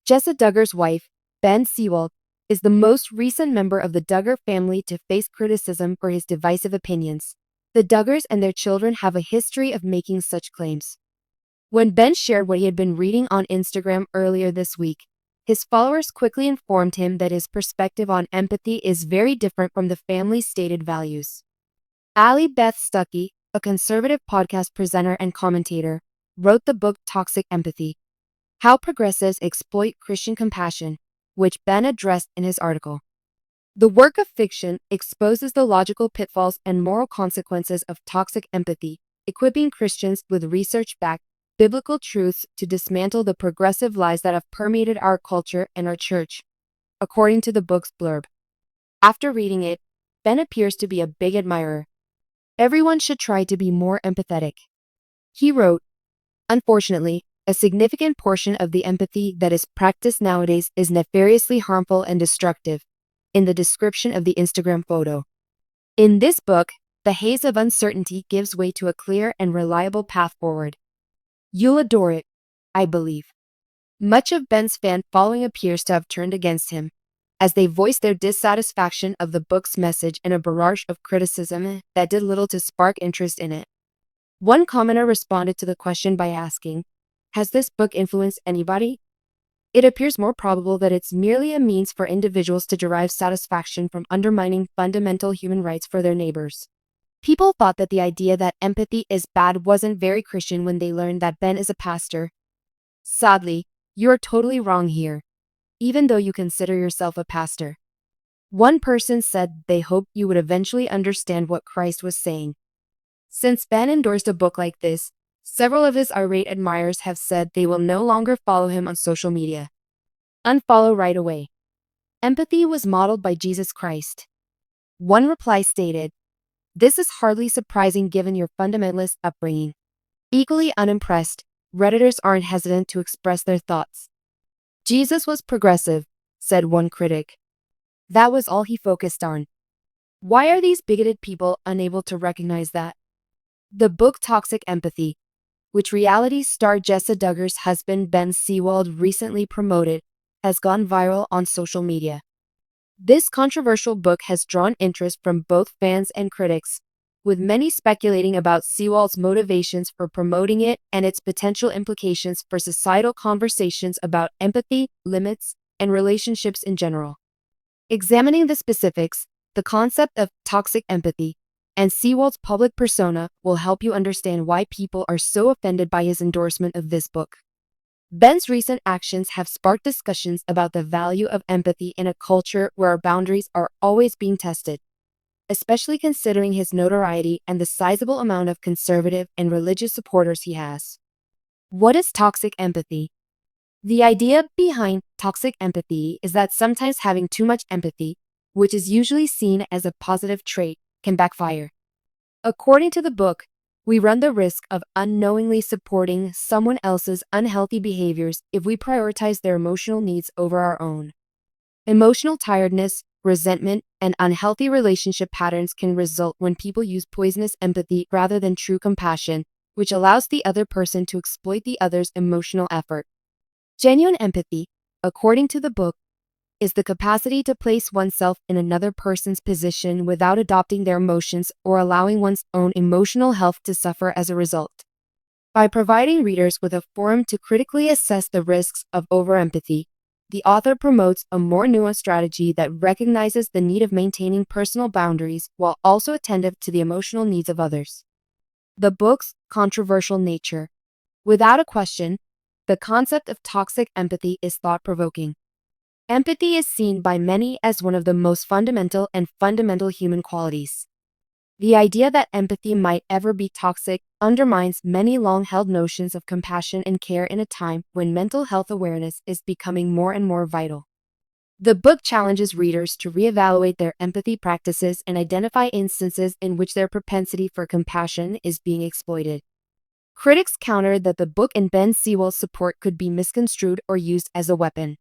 Jessa Duggar's wife, Ben Seewald, is the most recent member of the Duggar family to face criticism for his divisive opinions. The Duggars and their children have a history of making such claims. When Ben shared what he had been reading on Instagram earlier this week, his followers quickly informed him that his perspective on empathy is very different from the family's stated values. Ali Beth Stuckey, a conservative podcast presenter and commentator, wrote the book Toxic Empathy: How Progressives Exploit Christian Compassion, which Ben addressed in his article. The work of fiction exposes the logical pitfalls and moral consequences of toxic empathy, equipping Christians with research-backed biblical truths to dismantle the progressive lies that have permeated our culture and our church, according to the book's blurb. After reading it, Ben appears to be a big admirer. Everyone should try to be more empathetic. He wrote, "Unfortunately, a significant portion of the empathy that is practiced nowadays is nefariously harmful and destructive," in the description of the Instagram photo. In this book, the haze of uncertainty gives way to a clear and reliable path forward. You'll adore it, I believe. Much of Ben's fan following appears to have turned against him, as they voiced their dissatisfaction of the book's message in a barrage of criticism that did little to spark interest in it. One commenter responded to the question by asking, "Has this book influenced anybody?" It appears more probable that it's merely a means for individuals to derive satisfaction from undermining fundamental human rights for their neighbors. People thought that the idea that empathy is bad wasn't very Christian when they learned that Ben is a pastor. Sadly, you're totally wrong here, even though you consider yourself a pastor. One person said they hoped you would eventually understand what Christ was saying. Since Ben endorsed a book like this, several of his irate admirers have said they will no longer follow him on social media. Unfollow right away. Empathy was modeled by Jesus Christ. One reply stated, "This is hardly surprising given your fundamentalist upbringing." Equally unimpressed, Redditors aren't hesitant to express their thoughts. "Jesus was progressive," said one critic. "That was all he focused on. Why are these bigoted people unable to recognize that?" The book Toxic Empathy, which reality star Jessa Duggar's husband Ben Seewald recently promoted, has gone viral on social media. This controversial book has drawn interest from both fans and critics, with many speculating about Seewald's motivations for promoting it and its potential implications for societal conversations about empathy, limits, and relationships in general. Examining the specifics, the concept of toxic empathy, and Seewald's public persona will help you understand why people are so offended by his endorsement of this book. Ben's recent actions have sparked discussions about the value of empathy in a culture where our boundaries are always being tested, especially considering his notoriety and the sizable amount of conservative and religious supporters he has. What is toxic empathy? The idea behind toxic empathy is that sometimes having too much empathy, which is usually seen as a positive trait, can backfire. According to the book, we run the risk of unknowingly supporting someone else's unhealthy behaviors if we prioritize their emotional needs over our own. Emotional tiredness, resentment, and unhealthy relationship patterns can result when people use poisonous empathy rather than true compassion, which allows the other person to exploit the other's emotional effort. Genuine empathy, according to the book, is the capacity to place oneself in another person's position without adopting their emotions or allowing one's own emotional health to suffer as a result. By providing readers with a forum to critically assess the risks of over-empathy, the author promotes a more nuanced strategy that recognizes the need of maintaining personal boundaries while also attentive to the emotional needs of others. The book's controversial nature. Without a question, the concept of toxic empathy is thought-provoking. Empathy is seen by many as one of the most fundamental human qualities. The idea that empathy might ever be toxic undermines many long-held notions of compassion and care in a time when mental health awareness is becoming more and more vital. The book challenges readers to reevaluate their empathy practices and identify instances in which their propensity for compassion is being exploited. Critics counter that the book and Ben Seewald's support could be misconstrued or used as a weapon.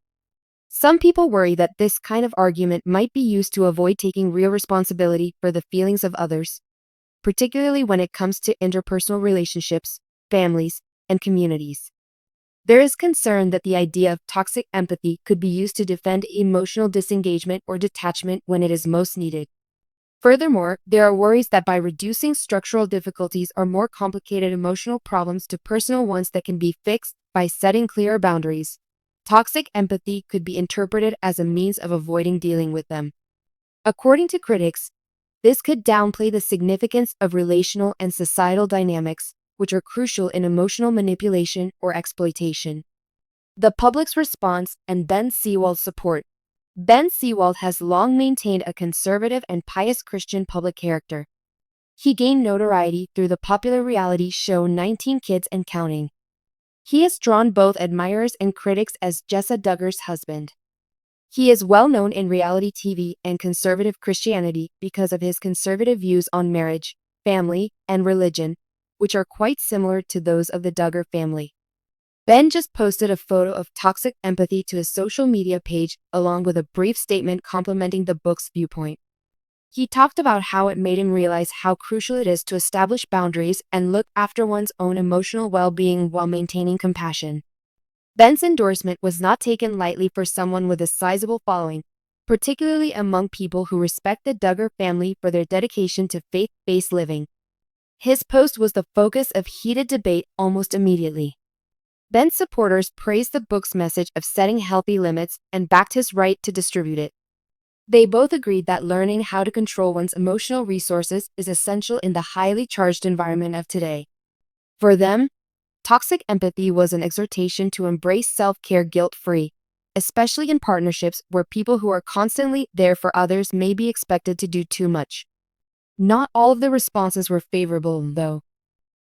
Some people worry that this kind of argument might be used to avoid taking real responsibility for the feelings of others, particularly when it comes to interpersonal relationships, families, and communities. There is concern that the idea of toxic empathy could be used to defend emotional disengagement or detachment when it is most needed. Furthermore, there are worries that by reducing structural difficulties or more complicated emotional problems to personal ones that can be fixed by setting clearer boundaries, toxic empathy could be interpreted as a means of avoiding dealing with them. According to critics, this could downplay the significance of relational and societal dynamics, which are crucial in emotional manipulation or exploitation. The public's response and Ben Seewald's support. Ben Seewald has long maintained a conservative and pious Christian public character. He gained notoriety through the popular reality show 19 Kids and Counting. He has drawn both admirers and critics as Jessa Duggar's husband. He is well known in reality TV and conservative Christianity because of his conservative views on marriage, family, and religion, which are quite similar to those of the Duggar family. Ben just posted a photo of toxic empathy to his social media page along with a brief statement complimenting the book's viewpoint. He talked about how it made him realize how crucial it is to establish boundaries and look after one's own emotional well-being while maintaining compassion. Ben's endorsement was not taken lightly for someone with a sizable following, particularly among people who respect the Duggar family for their dedication to faith-based living. His post was the focus of heated debate almost immediately. Ben's supporters praised the book's message of setting healthy limits and backed his right to distribute it. They both agreed that learning how to control one's emotional resources is essential in the highly charged environment of today. For them, toxic empathy was an exhortation to embrace self-care guilt-free, especially in partnerships where people who are constantly there for others may be expected to do too much. Not all of the responses were favorable, though.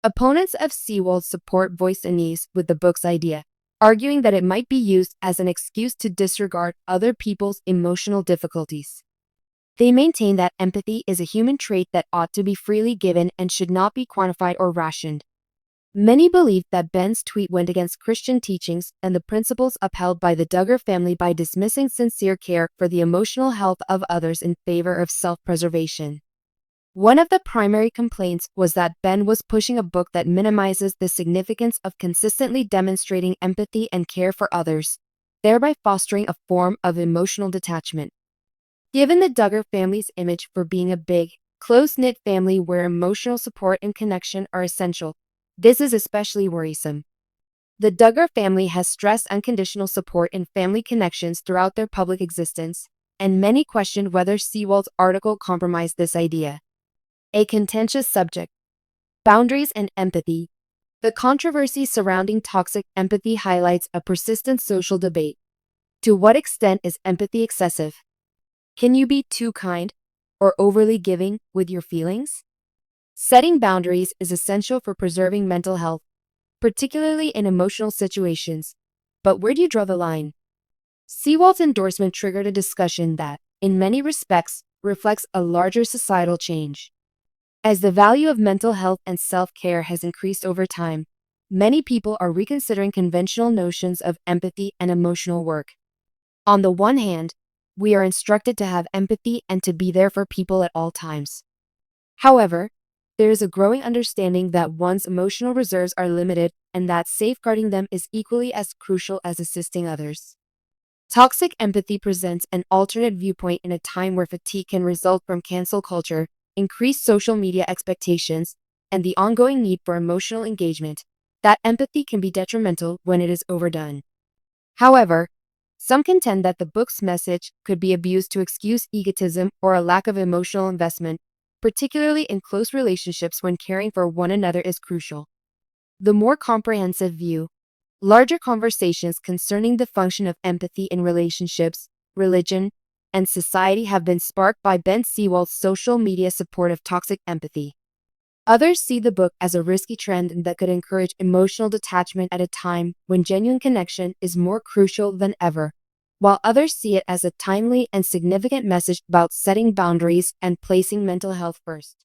Opponents of Seewald's support voiced unease with the book's idea, arguing that it might be used as an excuse to disregard other people's emotional difficulties. They maintain that empathy is a human trait that ought to be freely given and should not be quantified or rationed. Many believed that Ben's tweet went against Christian teachings and the principles upheld by the Duggar family by dismissing sincere care for the emotional health of others in favor of self-preservation. One of the primary complaints was that Ben was pushing a book that minimizes the significance of consistently demonstrating empathy and care for others, thereby fostering a form of emotional detachment. Given the Duggar family's image for being a big, close-knit family where emotional support and connection are essential, this is especially worrisome. The Duggar family has stressed unconditional support and family connections throughout their public existence, and many questioned whether Seewald's article compromised this idea. A contentious subject. Boundaries and empathy. The controversy surrounding toxic empathy highlights a persistent social debate. To what extent is empathy excessive? Can you be too kind or overly giving with your feelings? Setting boundaries is essential for preserving mental health, particularly in emotional situations. But where do you draw the line? Seewald's endorsement triggered a discussion that, in many respects, reflects a larger societal change. As the value of mental health and self-care has increased over time, many people are reconsidering conventional notions of empathy and emotional work. On the one hand, we are instructed to have empathy and to be there for people at all times. However, there is a growing understanding that one's emotional reserves are limited and that safeguarding them is equally as crucial as assisting others. Toxic empathy presents an alternate viewpoint in a time where fatigue can result from cancel culture, increased social media expectations, and the ongoing need for emotional engagement, that empathy can be detrimental when it is overdone. However, some contend that the book's message could be abused to excuse egotism or a lack of emotional investment, particularly in close relationships when caring for one another is crucial. The more comprehensive view. Larger conversations concerning the function of empathy in relationships, religion, and society have been sparked by Ben Seewald's social media support of toxic empathy. Others see the book as a risky trend that could encourage emotional detachment at a time when genuine connection is more crucial than ever, while others see it as a timely and significant message about setting boundaries and placing mental health first.